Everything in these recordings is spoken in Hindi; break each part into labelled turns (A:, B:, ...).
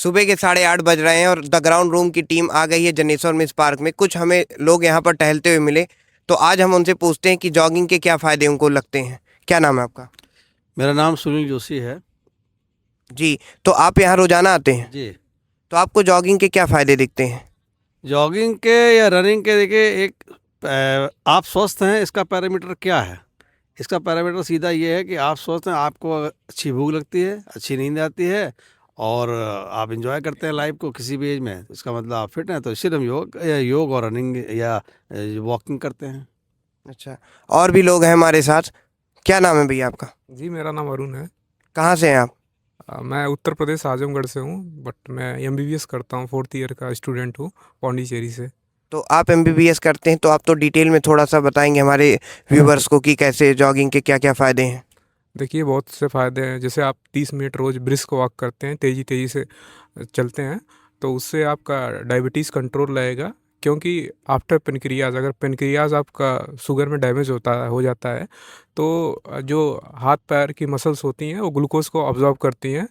A: सुबह के 8:30 बज रहे हैं और द ग्राउंड रूम की टीम आ गई है जनेश्वर मिस पार्क में। कुछ हमें लोग यहाँ पर टहलते हुए मिले, तो आज हम उनसे पूछते हैं कि जॉगिंग के क्या फ़ायदे उनको लगते हैं। क्या नाम है आपका?
B: मेरा नाम सुनील जोशी है
A: जी, तो आप यहाँ रोज़ाना आते हैं,
B: जी।
A: तो आपको जॉगिंग के क्या फ़ायदे दिखते हैं?
B: जॉगिंग के या रनिंग के देखिए आप स्वस्थ हैं, इसका पैरामीटर क्या है? इसका पैरामीटर सीधा ये है कि आप स्वस्थ हैं, आपको अच्छी भूख लगती है, अच्छी नींद आती है और आप इंजॉय करते हैं लाइफ को किसी भी एज में। तो इसका मतलब आप फिट हैं, तो इसलिए हम योग और रनिंग या वॉकिंग करते हैं।
A: अच्छा, और भी लोग हैं हमारे साथ। क्या नाम है भैया आपका?
C: जी, मेरा नाम अरुण है।
A: कहाँ से हैं आप?
C: मैं उत्तर प्रदेश आजमगढ़ से हूँ, बट मैं एमबीबीएस करता हूँ, 4th ईयर का स्टूडेंट हूँ पौंडीचेरी से।
A: तो आप एमबीबीएस करते हैं, तो आप तो डिटेल में थोड़ा सा बताएंगे हमारे व्यूवर्स को कि कैसे जॉगिंग के क्या क्या फ़ायदे हैं।
C: देखिए, बहुत से फ़ायदे हैं। जैसे आप 30 मिनट रोज़ ब्रिस्क वॉक करते हैं, तेज़ी तेज़ी से चलते हैं, तो उससे आपका डायबिटीज़ कंट्रोल रहेगा। क्योंकि आफ्टर पेनक्रियाज, अगर पेनक्रियाज आपका शुगर में डैमेज हो जाता है, तो जो हाथ पैर की मसल्स होती हैं वो ग्लूकोज को ऑब्जॉर्व करती हैं।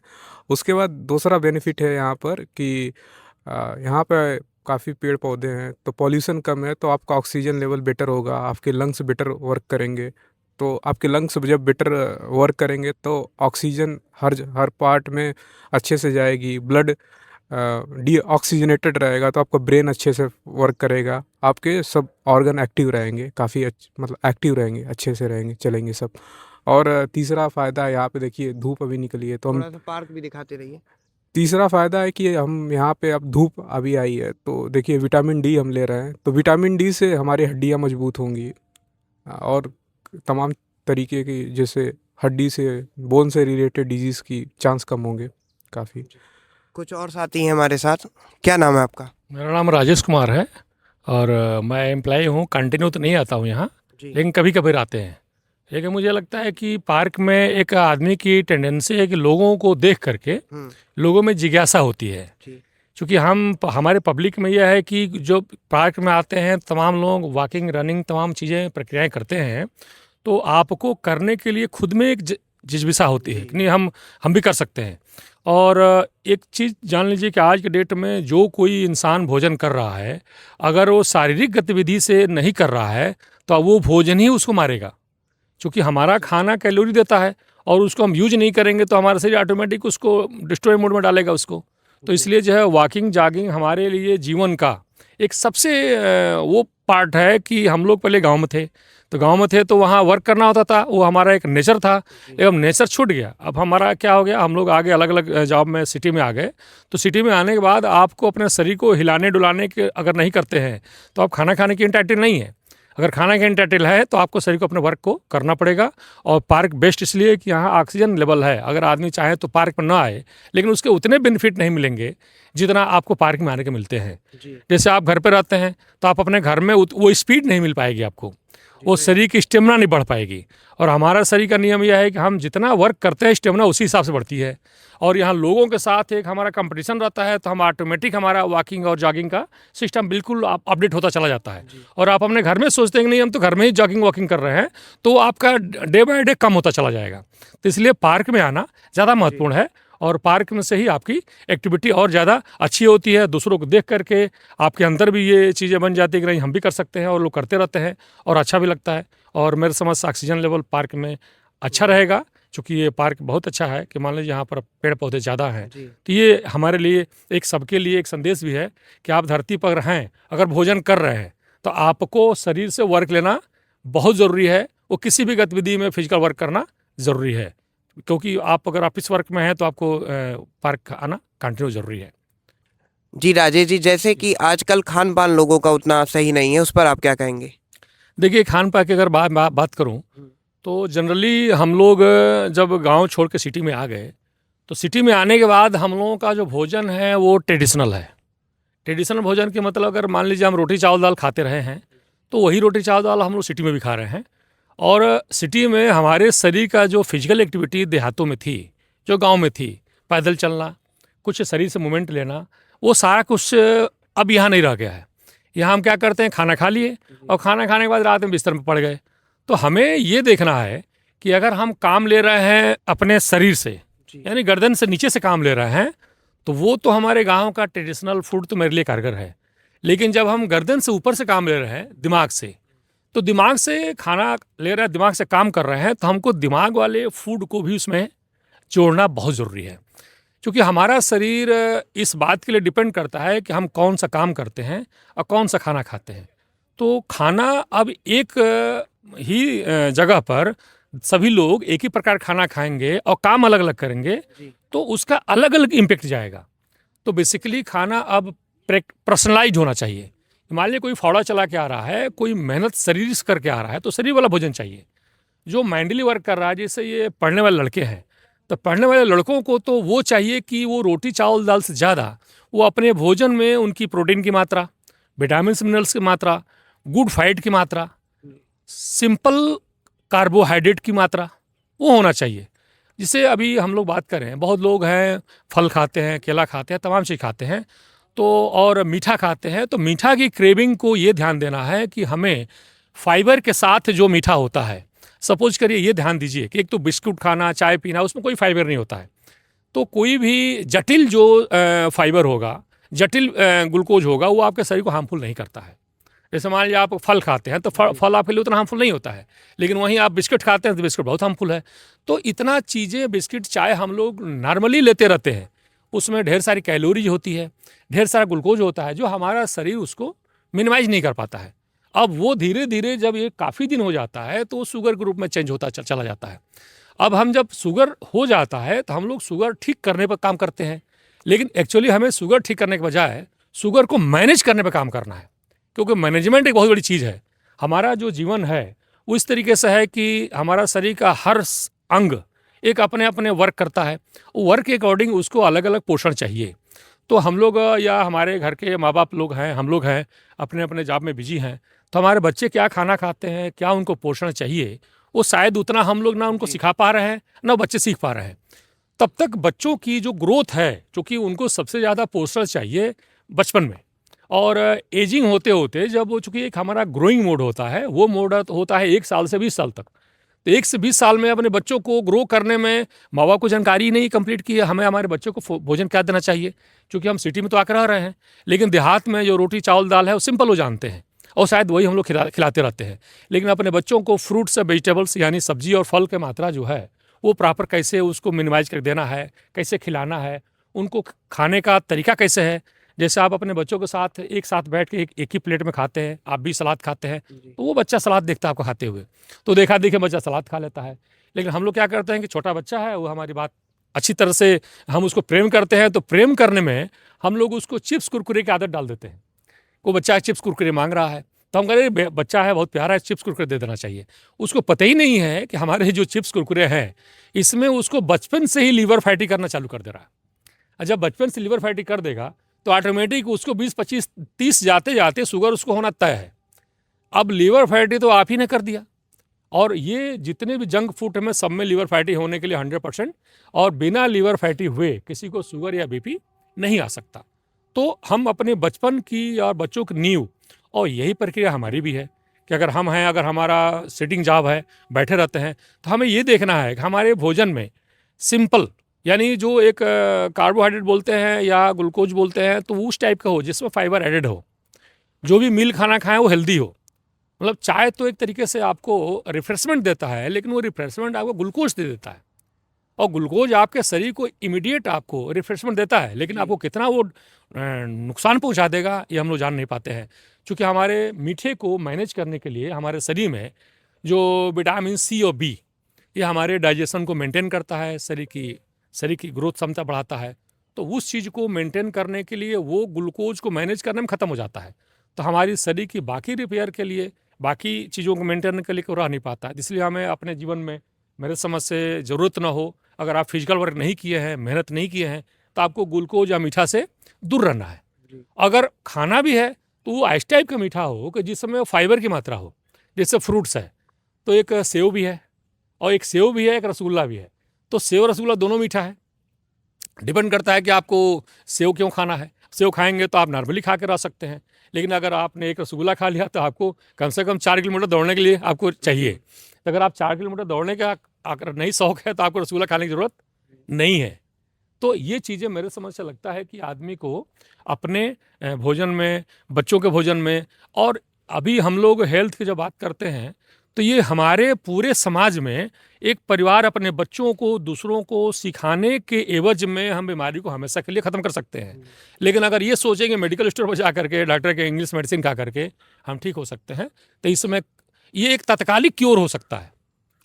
C: उसके बाद दूसरा बेनिफिट है यहाँ पर कि यहाँ पे काफ़ी पेड़ पौधे हैं, तो पॉल्यूशन कम है, तो आपका ऑक्सीजन लेवल बेटर होगा, आपके लंग्स बेटर वर्क करेंगे। तो आपके लंग्स जब बेटर वर्क करेंगे तो ऑक्सीजन हर पार्ट में अच्छे से जाएगी, ब्लड डी ऑक्सीजनेटेड रहेगा, तो आपका ब्रेन अच्छे से वर्क करेगा, आपके सब ऑर्गन एक्टिव रहेंगे, काफ़ी मतलब एक्टिव रहेंगे, अच्छे से रहेंगे, चलेंगे सब। और तीसरा फ़ायदा यहाँ पे देखिए, धूप अभी निकली है तो हम
A: थोड़ा सा पार्क भी दिखाते रहिए।
C: तीसरा फ़ायदा है कि हम यहाँ पे अब धूप अभी आई है, तो देखिए विटामिन डी हम ले रहे हैं, तो विटामिन डी से हमारी हड्डियाँ मजबूत होंगी और तमाम तरीके की, जैसे हड्डी से, बोन से रिलेटेड डिजीज़ की चांस कम होंगे काफ़ी।
A: कुछ और साथी हैं हमारे साथ। क्या नाम है आपका?
D: मेरा नाम राजेश कुमार है और मैं एम्प्लॉय हूँ। कंटिन्यू तो नहीं आता हूँ यहाँ,
A: जी।
D: लेकिन कभी कभी आते हैं। लेकिन मुझे लगता है कि पार्क में एक आदमी की टेंडेंसी है कि लोगों को देख करके लोगों में जिज्ञासा होती है।
A: जी।
D: क्योंकि हमारे पब्लिक में यह है कि जो पार्क में आते हैं तमाम लोग वॉकिंग रनिंग तमाम चीज़ें प्रक्रियाएं करते हैं, तो आपको करने के लिए खुद में एक जिज्ञासा होती है कि नहीं हम भी कर सकते हैं। और एक चीज़ जान लीजिए कि आज के डेट में जो कोई इंसान भोजन कर रहा है, अगर वो शारीरिक गतिविधि से नहीं कर रहा है तो वो भोजन ही उसको मारेगा। क्योंकि हमारा खाना कैलोरी देता है और उसको हम यूज नहीं करेंगे तो हमारा शरीर ऑटोमेटिक उसको डिस्ट्रॉय मोड में डालेगा उसको। तो इसलिए जो है वॉकिंग जॉगिंग हमारे लिए जीवन का एक सबसे वो पार्ट है कि हम लोग पहले गांव में थे तो वहाँ वर्क करना होता था, वो हमारा एक नेचर था। लेकिन नेचर छूट गया, अब हमारा क्या हो गया, हम लोग आगे अलग अलग जॉब में सिटी में आ गए। तो सिटी में आने के बाद आपको अपने शरीर को हिलाने डुलाने के अगर नहीं करते हैं तो आप खाना खाने की इंटाइटल नहीं है। अगर खाना का इंटाइटल है तो आपको शरीर को अपने वर्क को करना पड़ेगा। और पार्क बेस्ट इसलिए कि यहाँ ऑक्सीजन लेवल है। अगर आदमी चाहे तो पार्क में ना आए, लेकिन उसके उतने बेनिफिट नहीं मिलेंगे जितना आपको पार्क में आने के मिलते हैं। जैसे आप घर पे रहते हैं तो आप अपने घर में वो स्पीड नहीं मिल पाएगी आपको, वो शरीर की स्टेमिना नहीं बढ़ पाएगी। और हमारा शरीर का नियम यह है कि हम जितना वर्क करते हैं स्टेमिना उसी हिसाब से बढ़ती है। और यहाँ लोगों के साथ एक हमारा कंपटीशन रहता है, तो हम ऑटोमेटिक हमारा वॉकिंग और जॉगिंग का सिस्टम बिल्कुल अपडेट होता चला जाता है। और आप अपने घर में सोचते हैं कि नहीं हम तो घर में ही जॉगिंग वॉकिंग कर रहे हैं, तो आपका डे बाय डे कम होता चला जाएगा। तो इसलिए पार्क में आना ज़्यादा महत्वपूर्ण है और पार्क में से ही आपकी एक्टिविटी और ज़्यादा अच्छी होती है। दूसरों को देख करके आपके अंदर भी ये चीज़ें बन जाती है कि नहीं हम भी कर सकते हैं, और लोग करते रहते हैं और अच्छा भी लगता है। और मेरे समझ से ऑक्सीजन लेवल पार्क में अच्छा रहेगा, क्योंकि ये पार्क बहुत अच्छा है कि मान लीजिए यहाँ पर पेड़ पौधे ज़्यादा हैं। तो ये हमारे लिए एक सबके लिए एक संदेश भी है कि आप धरती पर हैं, अगर भोजन कर रहे हैं तो आपको शरीर से वर्क लेना बहुत ज़रूरी है। वो किसी भी गतिविधि में फिजिकल वर्क करना ज़रूरी है, क्योंकि आप अगर ऑफिस वर्क में हैं तो आपको पार्क आना कंटिन्यू ज़रूरी है।
A: जी राजेश जी, जैसे कि आजकल खान पान लोगों का उतना सही नहीं है, उस पर आप क्या कहेंगे?
D: देखिए, खान पान की अगर बात करूं तो जनरली हम लोग जब गांव छोड़ के सिटी में आ गए, तो सिटी में आने के बाद हम लोगों का जो भोजन है वो ट्रेडिशनल है। ट्रेडिशनल भोजन के मतलब अगर मान लीजिए हम रोटी चावल दाल खाते रहे हैं, तो वही रोटी चावल दाल हम लोग सिटी में भी खा रहे हैं। और सिटी में हमारे शरीर का जो फिजिकल एक्टिविटी देहातों में थी, जो गांव में थी, पैदल चलना, कुछ शरीर से मूवमेंट लेना, वो सारा कुछ अब यहाँ नहीं रह गया है। यहाँ हम क्या करते हैं, खाना खा लिए और खाना खाने के बाद रात में बिस्तर में पड़ गए। तो हमें ये देखना है कि अगर हम काम ले रहे हैं अपने शरीर से, यानी गर्दन से नीचे से काम ले रहे हैं, तो वो तो हमारे गांव का ट्रेडिशनल फूड तो मेरे लिए कारगर है। लेकिन जब हम गर्दन से ऊपर से काम ले रहे हैं, दिमाग से, तो दिमाग से खाना ले रहे हैं, दिमाग से काम कर रहे हैं, तो हमको दिमाग वाले फूड को भी उसमें जोड़ना बहुत ज़रूरी है। क्योंकि हमारा शरीर इस बात के लिए डिपेंड करता है कि हम कौन सा काम करते हैं और कौन सा खाना खाते हैं। तो खाना अब एक ही जगह पर सभी लोग एक ही प्रकार खाना खाएंगे और काम अलग अलग करेंगे, तो उसका अलग अलग इम्पेक्ट जाएगा। तो बेसिकली खाना अब पर्सनलाइज होना चाहिए। मान लीजिए कोई फावड़ा चला के आ रहा है, कोई मेहनत शरीर से करके आ रहा है, तो शरीर वाला भोजन चाहिए। जो माइंडली वर्क कर रहा है, जैसे ये पढ़ने वाले लड़के हैं, तो पढ़ने वाले लड़कों को तो वो चाहिए कि वो रोटी चावल दाल से ज़्यादा वो अपने भोजन में उनकी प्रोटीन की मात्रा, विटामिन मिनरल्स की मात्रा, गुड फैट की मात्रा, सिंपल कार्बोहाइड्रेट की मात्रा वो होना चाहिए। जिसे अभी हम लोग बात करें, बहुत लोग हैं फल खाते हैं, केला खाते हैं, तमाम चीज़ खाते हैं, तो और मीठा खाते हैं। तो मीठा की क्रेविंग को ये ध्यान देना है कि हमें फाइबर के साथ जो मीठा होता है, सपोज करिए ये ध्यान दीजिए कि एक तो बिस्कुट खाना, चाय पीना, उसमें कोई फाइबर नहीं होता है। तो कोई भी जटिल जो फाइबर होगा, जटिल ग्लूकोज होगा, वो आपके शरीर को हार्मफुल नहीं करता है। जैसे मान लीजिए आप फल खाते हैं, तो फल आपके लिए उतना हार्मफुल नहीं होता है, लेकिन वहीं आप बिस्किट खाते हैं तो बिस्किट बहुत हार्मफुल है। तो इतना चीज़ें, बिस्किट चाय हम लोग नॉर्मली लेते रहते हैं, उसमें ढेर सारी कैलोरीज होती है, ढेर सारा ग्लूकोज होता है, जो हमारा शरीर उसको मिनिमाइज नहीं कर पाता है। अब वो धीरे धीरे जब ये काफ़ी दिन हो जाता है तो शुगर के रूप में चेंज होता चला जाता है। अब हम जब शुगर हो जाता है तो हम लोग शुगर ठीक करने पर काम करते हैं, लेकिन एक्चुअली हमें शुगर ठीक करने के बजाय शुगर को मैनेज करने पर काम करना है। क्योंकि मैनेजमेंट एक बहुत बड़ी चीज़ है। हमारा जो जीवन है वो इस तरीके से है कि हमारा शरीर का हर अंग एक अपने अपने वर्क करता है, वर्क के अकॉर्डिंग उसको अलग अलग पोषण चाहिए। तो हम लोग या हमारे घर के माँ बाप लोग हैं, हम लोग हैं, अपने अपने जॉब में बिजी हैं, तो हमारे बच्चे क्या खाना खाते हैं, क्या उनको पोषण चाहिए, वो शायद उतना हम लोग ना उनको सिखा पा रहे हैं, ना बच्चे सीख पा रहे हैं। तब तक बच्चों की जो ग्रोथ है, क्योंकि उनको सबसे ज़्यादा पोषण चाहिए बचपन में, और एजिंग होते होते जब वो, चूँकि एक हमारा ग्रोइंग मोड होता है, वो मोड होता है 1 साल से 20 साल तक। तो 1 से 20 साल में अपने बच्चों को ग्रो करने में माँ बाप को जानकारी नहीं कंप्लीट की है, हमें हमारे बच्चों को भोजन क्या देना चाहिए। क्योंकि हम सिटी में तो आकर रह रहे हैं, लेकिन देहात में जो रोटी चावल दाल है वो सिंपल वो जानते हैं, और शायद वही हम लोग खिलाते रहते हैं। लेकिन अपने बच्चों को फ्रूट्स और वेजिटेबल्स यानी सब्जी और फल की मात्रा जो है वो प्रॉपर कैसे उसको मिनिमाइज कर देना है, कैसे खिलाना है, उनको खाने का तरीका कैसे है। जैसे आप अपने बच्चों के साथ एक साथ बैठ के एक ही प्लेट में खाते हैं, आप भी सलाद खाते हैं, तो वो बच्चा सलाद देखता है आपको खाते हुए, तो देखा देखे बच्चा सलाद खा लेता है। लेकिन हम लोग क्या करते हैं कि छोटा बच्चा है, वो हमारी बात अच्छी तरह से, हम उसको प्रेम करते हैं, तो प्रेम करने में हम लोग उसको चिप्स कुरकुरे की आदत डाल देते हैं। वो बच्चा चिप्स कुरकुरे मांग रहा है, तो हम कह रहे हैं बच्चा है बहुत प्यारा है, चिप्स कुरकुरे दे देना चाहिए। उसको पता ही नहीं है कि हमारे जो चिप्स कुरकुरे हैं इसमें उसको बचपन से ही लीवर फैटी करना चालू कर दे रहा है। और जब बचपन से लीवर फैटी कर देगा तो ऑटोमेटिक उसको 20, 25, 30 जाते जाते शुगर उसको होना तय है। अब लीवर फैटी तो आप ही ने कर दिया, और ये जितने भी जंक फूड में सब में लीवर फैटी होने के लिए 100%, और बिना लीवर फैटी हुए किसी को शुगर या बीपी नहीं आ सकता। तो हम अपने बचपन की और बच्चों की नींव, और यही प्रक्रिया हमारी भी है कि अगर हम हैं, अगर हमारा सिटिंग जॉब है, बैठे रहते हैं, तो हमें ये देखना है कि हमारे भोजन में सिंपल, यानी जो एक कार्बोहाइड्रेट बोलते हैं या ग्लूकोज बोलते हैं, तो उस टाइप का हो जिसमें फाइबर एडेड हो। जो भी मील खाना खाएं वो हेल्दी हो। मतलब चाय तो एक तरीके से आपको रिफ्रेशमेंट देता है, लेकिन वो रिफ्रेशमेंट आपको ग्लूकोज दे देता है, और ग्लूकोज आपके शरीर को इमीडिएट आपको रिफ्रेशमेंट देता है, लेकिन आपको कितना वो नुकसान पहुंचा देगा ये हम लोग जान नहीं पाते हैं। क्योंकि हमारे मीठे को मैनेज करने के लिए हमारे शरीर में जो विटामिन सी और बी, ये हमारे डाइजेशन को मेंटेन करता है, शरीर की ग्रोथ क्षमता बढ़ाता है। तो उस चीज़ को मेंटेन करने के लिए वो ग्लूकोज को मैनेज करने में ख़त्म हो जाता है, तो हमारी शरीर की बाकी रिपेयर के लिए, बाकी चीज़ों को मेंटेन करने के लिए रह नहीं पाता। इसलिए हमें अपने जीवन में, मेरे समझ से, ज़रूरत ना हो, अगर आप फिजिकल वर्क नहीं किए हैं, मेहनत नहीं किए हैं, तो आपको ग्लूकोज या मीठा से दूर रहना है। अगर खाना भी है तो वो इस टाइप का मीठा हो कि जिसमें फाइबर की मात्रा हो। जैसे फ्रूट्स है तो एक सेव भी है, और एक सेव भी है, एक रसगुल्ला भी है। तो सेव रसगुल्ला दोनों मीठा है। डिपेंड करता है कि आपको सेव क्यों खाना है। सेव खाएंगे तो आप नॉर्मली खा के रह सकते हैं, लेकिन अगर आपने एक रसगुल्ला खा लिया तो आपको कम से कम 4 किलोमीटर दौड़ने के लिए आपको चाहिए। तो अगर आप 4 किलोमीटर दौड़ने का अगर नहीं शौक है तो आपको रसगुल्ला खाने की ज़रूरत नहीं है। तो ये चीज़ें मेरे समझ से लगता है कि आदमी को अपने भोजन में, बच्चों के भोजन में, और अभी हम लोग हेल्थ की जब बात करते हैं तो ये हमारे पूरे समाज में एक परिवार अपने बच्चों को दूसरों को सिखाने के एवज में हम बीमारी को हमेशा के लिए ख़त्म कर सकते हैं। लेकिन अगर ये सोचेंगे मेडिकल स्टोर पर जा करके डॉक्टर के इंग्लिश मेडिसिन खा करके हम ठीक हो सकते हैं, तो इसमें ये एक तात्कालिक क्योर हो सकता है।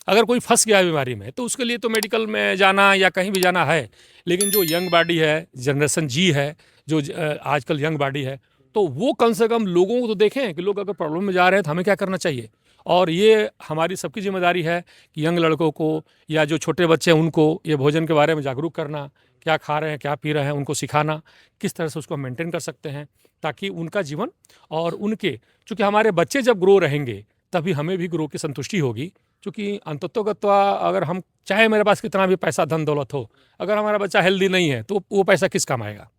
D: अगर कोई फंस गया है बीमारी में तो उसके लिए तो मेडिकल में जाना या कहीं भी जाना है, लेकिन जो यंग बॉडी है, जनरेशन जी है, जो आजकल यंग बॉडी है, तो वो कम से कम लोगों को तो देखें कि लोग अगर प्रॉब्लम में जा रहे हैं तो हमें क्या करना चाहिए। और ये हमारी सबकी जिम्मेदारी है कि यंग लड़कों को या जो छोटे बच्चे हैं उनको ये भोजन के बारे में जागरूक करना, क्या खा रहे हैं, क्या पी रहे हैं, उनको सिखाना, किस तरह से उसको मेंटेन कर सकते हैं ताकि उनका जीवन और उनके, चूँकि हमारे बच्चे जब ग्रो रहेंगे तभी हमें भी ग्रो की संतुष्टि होगी। क्योंकि अंततोगत्वा अगर हम चाहे मेरे पास कितना भी पैसा धन दौलत हो, अगर हमारा बच्चा हेल्दी नहीं है तो वो पैसा किस काम आएगा।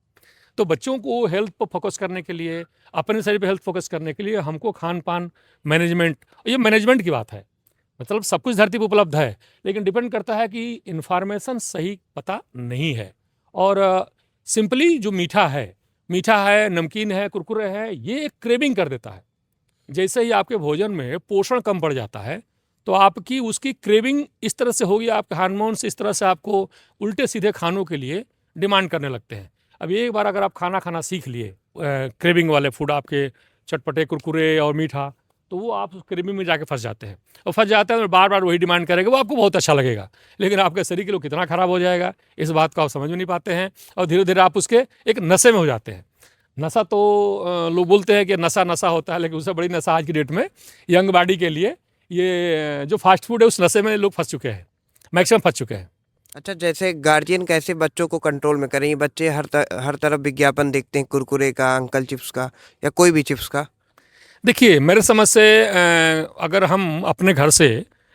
D: तो बच्चों को हेल्थ पर फोकस करने के लिए, अपने शरीर पे हेल्थ फोकस करने के लिए हमको खान पान मैनेजमेंट, ये मैनेजमेंट की बात है। मतलब सब कुछ धरती पर उपलब्ध है, लेकिन डिपेंड करता है कि इन्फॉर्मेशन सही पता नहीं है। और सिंपली जो मीठा है, नमकीन है, कुरकुरे है, ये एक क्रेविंग कर देता है। जैसे ही आपके भोजन में पोषण कम पड़ जाता है तो आपकी उसकी क्रेविंग इस तरह से होगी, आपके हार्मोन्स इस तरह से आपको उल्टे सीधे खानों के लिए डिमांड करने लगते हैं। अब एक बार अगर आप खाना खाना सीख लिए, क्रेविंग वाले फूड आपके चटपटे, कुरकुरे और मीठा, तो वो आप क्रेविंग में जाके फंस जाते हैं और फंस जाते हैं और बार बार वही डिमांड करेगा। वो आपको बहुत अच्छा लगेगा, लेकिन आपके शरीर के लिए कितना ख़राब हो जाएगा इस बात को आप समझ में नहीं पाते हैं, और धीरे धीरे आप उसके एक नशे में हो जाते हैं। नशा तो लोग बोलते हैं कि नशा होता है, लेकिन उससे बड़ी नशा आज की डेट में यंग बॉडी के लिए ये जो फास्ट फूड है, उस नशे में लोग फंस चुके हैं, मैक्सिमम फंस चुके हैं।
A: अच्छा, जैसे गार्जियन कैसे बच्चों को कंट्रोल में करें? ये बच्चे हर तरफ विज्ञापन देखते हैं, कुरकुरे का, अंकल चिप्स का या कोई भी चिप्स का।
D: देखिए मेरे समझ से अगर हम अपने घर से,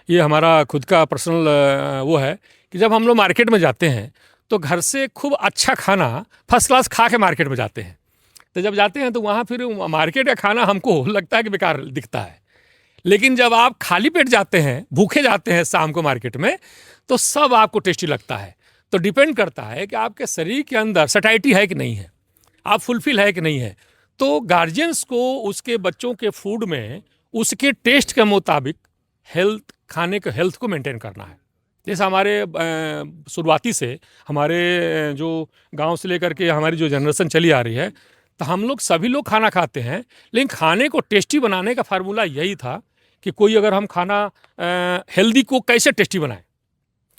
D: ये हमारा खुद का पर्सनल वो है कि जब हम लोग मार्केट में जाते हैं तो घर से खूब अच्छा खाना फर्स्ट क्लास खा के मार्केट में जाते हैं। तो जब जाते हैं तो वहाँ फिर मार्केट का खाना हमको लगता है कि बेकार दिखता है, लेकिन जब आप खाली पेट जाते हैं, भूखे जाते हैं शाम को मार्केट में, तो सब आपको टेस्टी लगता है। तो डिपेंड करता है कि आपके शरीर के अंदर सटाइटी है कि नहीं है, आप फुलफिल है कि नहीं है। तो गार्जियंस को उसके बच्चों के फूड में उसके टेस्ट के मुताबिक हेल्थ, खाने के हेल्थ को मेंटेन करना है। जैसे हमारे शुरुआती से हमारे जो गांव से लेकर के हमारी जो जनरेशन चली आ रही है, तो हम लोग सभी लोग खाना खाते हैं, लेकिन खाने को टेस्टी बनाने का फार्मूला यही था कि कोई अगर हम खाना हेल्दी को कैसे टेस्टी बनाएं।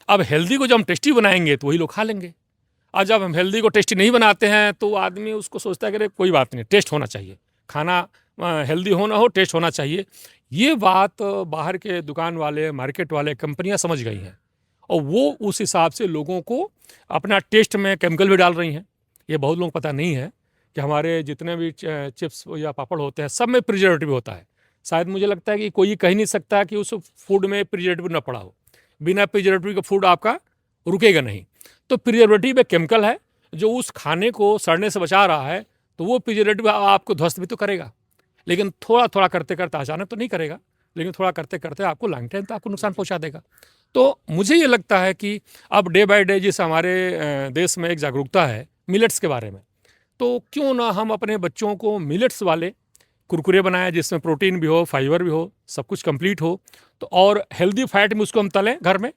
D: अब हेल्दी को जब हम टेस्टी बनाएंगे तो वही लोग खा लेंगे, और जब हम हेल्दी को टेस्टी नहीं बनाते हैं तो आदमी उसको सोचता है कि कोई बात नहीं, टेस्ट होना चाहिए, खाना हेल्दी होना हो, टेस्ट होना चाहिए। ये बात बाहर के दुकान वाले, मार्केट वाले, कंपनियां समझ गई हैं, और वो उस हिसाब से लोगों को अपना टेस्ट में केमिकल भी डाल रही हैं। ये बहुत लोगों को पता नहीं है कि हमारे जितने भी चिप्स या पापड़ होते हैं सब में प्रिजर्वेटिव होता है। शायद मुझे लगता है कि कोई कह नहीं सकता कि उस फूड में प्रिजर्वेटिव न पड़ा हो। बिना प्रिजर्वेटिव का फूड आपका रुकेगा नहीं। तो प्रिजर्वेटिव एक केमिकल है जो उस खाने को सड़ने से बचा रहा है, तो वो प्रिजर्वेटिव आपको ध्वस्त भी तो करेगा, लेकिन थोड़ा थोड़ा करते करते, अचानक तो नहीं करेगा, लेकिन थोड़ा करते करते आपको लॉन्ग टाइम तो आपको नुकसान पहुंचा देगा। तो मुझे ये लगता है कि अब डे बाय डे जिस हमारे देश में एक जागरूकता है मिलेट्स के बारे में, तो क्यों ना हम अपने बच्चों को मिलेट्स वाले कुरकुरे बनाएं जिसमें प्रोटीन भी हो, फाइबर भी हो, सब कुछ कंप्लीट हो, तो और हेल्दी फैट में उसको हम तलें घर में।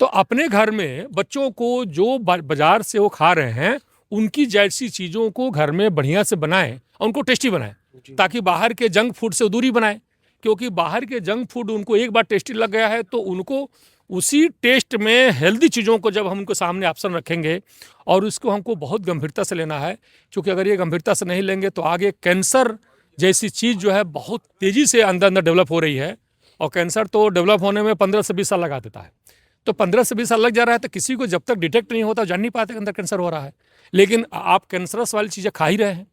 D: तो अपने घर में बच्चों को जो बाजार से वो खा रहे हैं उनकी जैसी चीज़ों को घर में बढ़िया से बनाएं और उनको टेस्टी बनाएं, ताकि बाहर के जंक फूड से दूरी बनाएं। क्योंकि बाहर के जंक फूड उनको एक बार टेस्टी लग गया है तो उनको उसी टेस्ट में हेल्दी चीज़ों को जब हम उनको सामने ऑप्शन रखेंगे, और उसको हमको बहुत गंभीरता से लेना है, क्योंकि अगर ये गंभीरता से नहीं लेंगे तो आगे कैंसर जैसी चीज़ जो है बहुत तेज़ी से अंदर अंदर डेवलप हो रही है, और कैंसर तो डेवलप होने में 15 से 20 साल लगा देता है। तो 15 से 20 साल लग जा रहा है, तो किसी को जब तक डिटेक्ट नहीं होता जान नहीं पाते अंदर कैंसर हो रहा है। लेकिन आप कैंसरस वाली चीज़ें खा ही रहे हैं,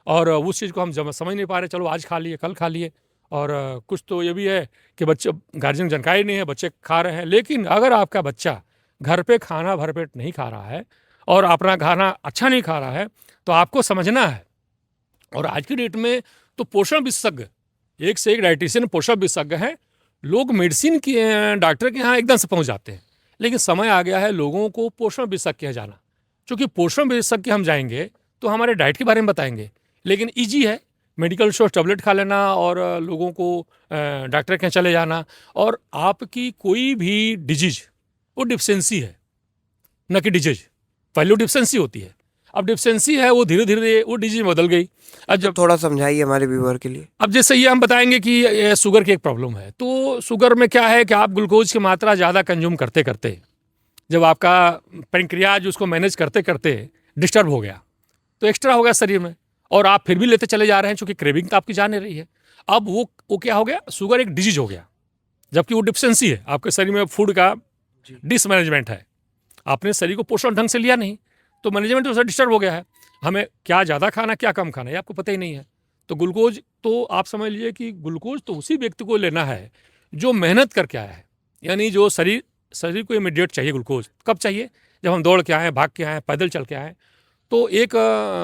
D: और उस चीज़ को हम समझ नहीं पा रहे, चलो आज खा लिए, कल खा लिए। और कुछ तो ये भी है कि बच्चे, गार्जियन जानकारी नहीं है, बच्चे खा रहे हैं। लेकिन अगर आपका बच्चा घर पे खाना भरपेट नहीं खा रहा है और अपना खाना अच्छा नहीं खा रहा है, तो आपको समझना है। और आज की डेट में तो पोषण विशेषज्ञ, एक से एक डाइटिशियन पोषण विशेषज्ञ हैं। लोग मेडिसिन की डॉक्टर के यहाँ एकदम से पहुँच जाते हैं, लेकिन समय आ गया है लोगों को पोषण विशेषज्ञ जाना, चूँकि पोषण विशेषज्ञ हम जाएंगे तो हमारे डाइट के बारे में बताएंगे, लेकिन ईजी है मेडिकल स्टोर टैबलेट खा लेना और लोगों को डॉक्टर के यहाँ चले जाना। और आपकी कोई भी डिजीज वो डिफिशेंसी है, न कि डिजीज। पहले वो डिफिशेंसी होती है, अब डिफिशेंसी है, वो धीरे धीरे वो डिजीज बदल गई। अब जब
A: थोड़ा समझाइए हमारे व्यूअर के लिए।
D: अब जैसे ये हम बताएंगे कि ये शुगर की एक प्रॉब्लम है, तो शुगर में क्या है कि आप ग्लूकोज की मात्रा ज़्यादा कंज्यूम करते करते जब आपका पैंक्रियाज उसको मैनेज करते करते डिस्टर्ब हो गया तो एक्स्ट्रा हो गया शरीर में, और आप फिर भी लेते चले जा रहे हैं, चूँकि क्रेविंग तो आपकी जा नहीं रही है। अब वो क्या हो गया, शुगर एक डिजीज हो गया, जबकि वो डिफिशेंसी है। आपके शरीर में फूड का डिसमैनेजमेंट है, आपने शरीर को पोषण ढंग से लिया नहीं, तो मैनेजमेंट उससे डिस्टर्ब हो गया है। हमें क्या ज़्यादा खाना क्या कम खाना, ये आपको पता ही नहीं है। तो ग्लूकोज तो आप समझ लीजिए कि ग्लूकोज तो उसी व्यक्ति को लेना है जो मेहनत करके आया है, यानी जो शरीर को इमीडिएट चाहिए। ग्लूकोज कब चाहिए, जब हम दौड़ के आएँ, भाग के आएँ, पैदल चल के आएँ। तो एक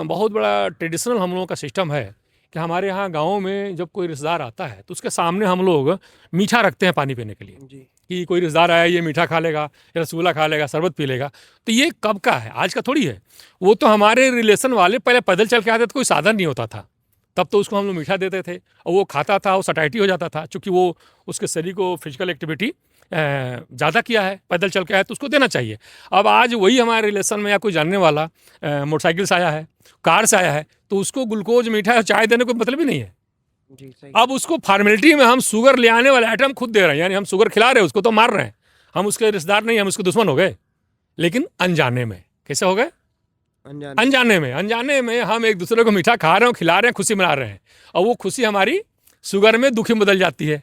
D: बहुत बड़ा ट्रेडिशनल हम लोगों का सिस्टम है कि हमारे यहाँ गाँव में जब कोई रिश्तेदार आता है तो उसके सामने हम लोग मीठा रखते हैं पानी पीने के लिए, कि कोई रिश्तेदार आया, ये मीठा खा लेगा, रसगुल्ला खा लेगा, शरबत पी लेगा। तो ये कब का है, आज का थोड़ी है। वो तो हमारे रिलेशन वाले पहले पैदल चल के आते थे, कोई साधन नहीं होता था, तब तो उसको हम लोग मीठा देते थे और वो खाता था, वो सटाइटी हो जाता था, चूँकि वो उसके शरीर को फिजिकल एक्टिविटी ज़्यादा किया है, पैदल चल के आया, तो उसको देना चाहिए। अब आज वही हमारे रिलेशन में या कोई जानने वाला मोटरसाइकिल से आया है, कार से आया है, तो उसको ग्लूकोज मीठा चाय देने को मतलब ही नहीं है।
A: जी, सही।
D: अब उसको फॉर्मेलिटी में हम शुगर ले आने वाले आइटम खुद दे रहे हैं, यानी हम शुगर खिला रहे हैं, उसको तो मार रहे हैं। हम उसके रिश्तेदार नहीं, हम उसके दुश्मन हो गए, लेकिन अनजाने में। कैसे हो गए, अनजाने में हम एक दूसरे को मीठा खा रहे हैं, खिला रहे हैं, खुशी मना रहे हैं, और वो खुशी हमारी शुगर में दुखी बदल जाती है।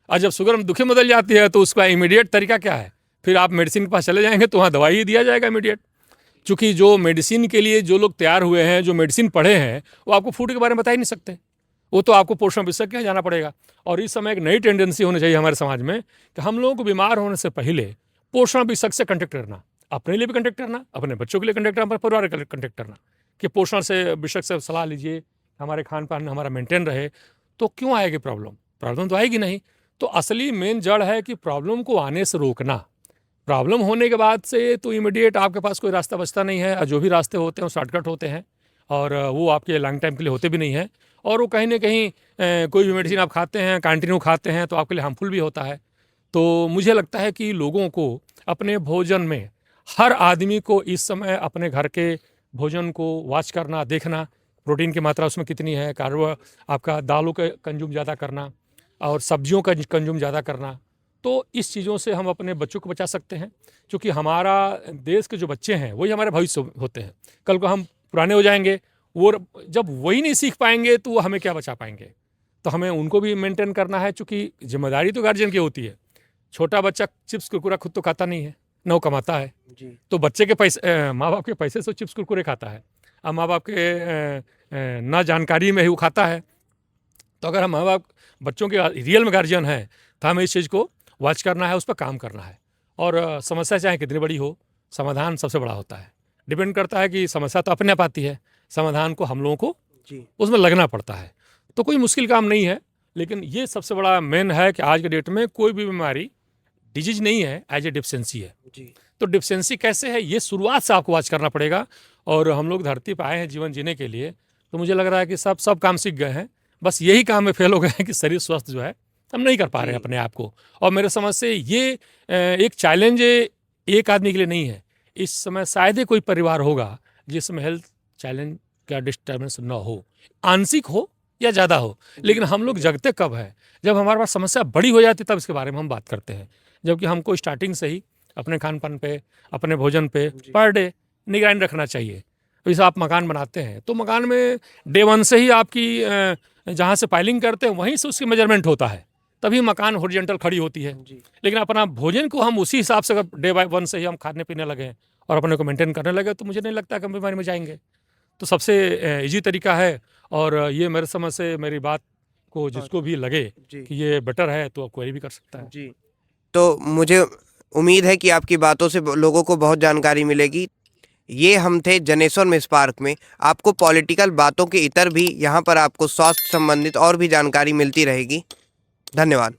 D: और जब शुगर में दुखी बदल जाती है तो उसका इमीडिएट तरीका क्या है, फिर आप मेडिसिन के पास चले जाएंगे तो वहाँ दवाई ही दिया जाएगा इमीडिएट। चूँकि जो मेडिसिन के लिए जो लोग तैयार हुए हैं, जो मेडिसिन पढ़े हैं, वो आपको फूड के बारे में बता ही नहीं सकते, वो तो आपको पोषण विशेषज्ञ के यहाँ जाना पड़ेगा। और इस समय एक नई टेंडेंसी होनी चाहिए हमारे समाज में कि हम लोगों को बीमार होने से पहले पोषण विशेषज्ञ से कंटेक्ट करना, अपने लिए भी कंटेक्ट करना, अपने बच्चों के लिए कंटेक्ट करना, अपने परिवार के लिए कंटेक्ट करना, कि पोषण से विशेषज्ञ से सलाह लीजिए, हमारे खान पान हमारा मेंटेन रहे। तो क्यों आएगी प्रॉब्लम तो आएगी नहीं। तो असली मेन जड़ है कि प्रॉब्लम को आने से रोकना। प्रॉब्लम होने के बाद से तो इमीडिएट आपके पास कोई रास्ता बचता नहीं है, और जो भी रास्ते होते हैं वो शॉर्टकट होते हैं, और वो आपके लॉन्ग टाइम के लिए होते भी नहीं हैं। और वो कहीं ना कहीं कोई भी मेडिसिन आप खाते हैं, कंटिन्यू खाते हैं, तो आपके लिए हार्मफुल भी होता है। तो मुझे लगता है कि लोगों को अपने भोजन में, हर आदमी को इस समय अपने घर के भोजन को वॉच करना, देखना, प्रोटीन की मात्रा उसमें कितनी है, कार्ब आपका दालों का कंज्यूम ज़्यादा करना और सब्जियों का कंज्यूम ज़्यादा करना। तो इस चीज़ों से हम अपने बच्चों को बचा सकते हैं, क्योंकि हमारा देश के जो बच्चे हैं वही हमारे भविष्य होते हैं। कल को हम पुराने हो जाएंगे, वो जब वही नहीं सीख पाएंगे तो वो हमें क्या बचा पाएंगे। तो हमें उनको भी मेंटेन करना है, चूँकि जिम्मेदारी तो गार्जियन की होती है। छोटा बच्चा चिप्स कुरकुरा खुद तो खाता नहीं है, न वो कमाता है, तो बच्चे के पैसे, माँ बाप के पैसे से चिप्स कुरकुरे खाता है, अब माँ बाप के ना जानकारी में ही वो खाता है। तो अगर हम माँ बाप बच्चों के रियल में गार्जियन हैं तो हमें इस चीज़ को वॉच करना है, उस पर काम करना है। और समस्या चाहे कितनी बड़ी हो, समाधान सबसे बड़ा होता है। डिपेंड करता है कि समस्या तो अपने आप आती है, समाधान को हम लोगों को उसमें लगना पड़ता है। तो कोई मुश्किल काम नहीं है, लेकिन ये सबसे बड़ा मेन है कि आज के डेट में कोई भी बीमारी डिजीज नहीं है, एज ए डिफिशेंसी है। तो डिफिशेंसी कैसे है, ये शुरुआत से आपको वॉच करना पड़ेगा। और हम लोग धरती पर आए हैं जीवन जीने के लिए, तो मुझे लग रहा है कि सब काम सीख गए हैं, बस यही काम में फेल हो गए हैं कि शरीर स्वस्थ जो है हम नहीं कर पा रहे हैं अपने आप को। और मेरे समझ से ये एक चैलेंज एक आदमी के लिए नहीं है, इस समय शायद ही कोई परिवार होगा जिसमें हेल्थ चैलेंज का डिस्टर्बेंस न हो, आंशिक हो या ज़्यादा हो। लेकिन हम लोग जगते कब है, जब हमारे पास समस्या बड़ी हो जाती है, तब इसके बारे में हम बात करते हैं। जबकि हमको स्टार्टिंग से ही अपने खान पान पे, अपने भोजन पे पर डे निगरानी रखना चाहिए। जैसे आप मकान बनाते हैं तो मकान में डे 1 से ही आपकी जहाँ से पाइलिंग करते हैं वहीं से उसकी मेजरमेंट होता है, तभी मकान हॉरिजॉन्टल खड़ी होती है। लेकिन अपना भोजन को हम उसी हिसाब से अगर डे 1 से ही हम खाने पीने लगे और अपने को मेंटेन करने लगे, तो मुझे नहीं लगता कि हम बीमारी में जाएंगे। तो सबसे इजी तरीका है, और ये मेरे समझ से मेरी बात को जिसको भी लगे कि ये बेटर है तो कोई भी कर सकता है।
A: जी, तो मुझे उम्मीद है कि आपकी बातों से लोगों को बहुत जानकारी मिलेगी। ये हम थे जनेश्वर मिस पार्क में। आपको पॉलिटिकल बातों के इतर भी यहाँ पर आपको स्वास्थ्य संबंधित और भी जानकारी मिलती रहेगी। धन्यवाद।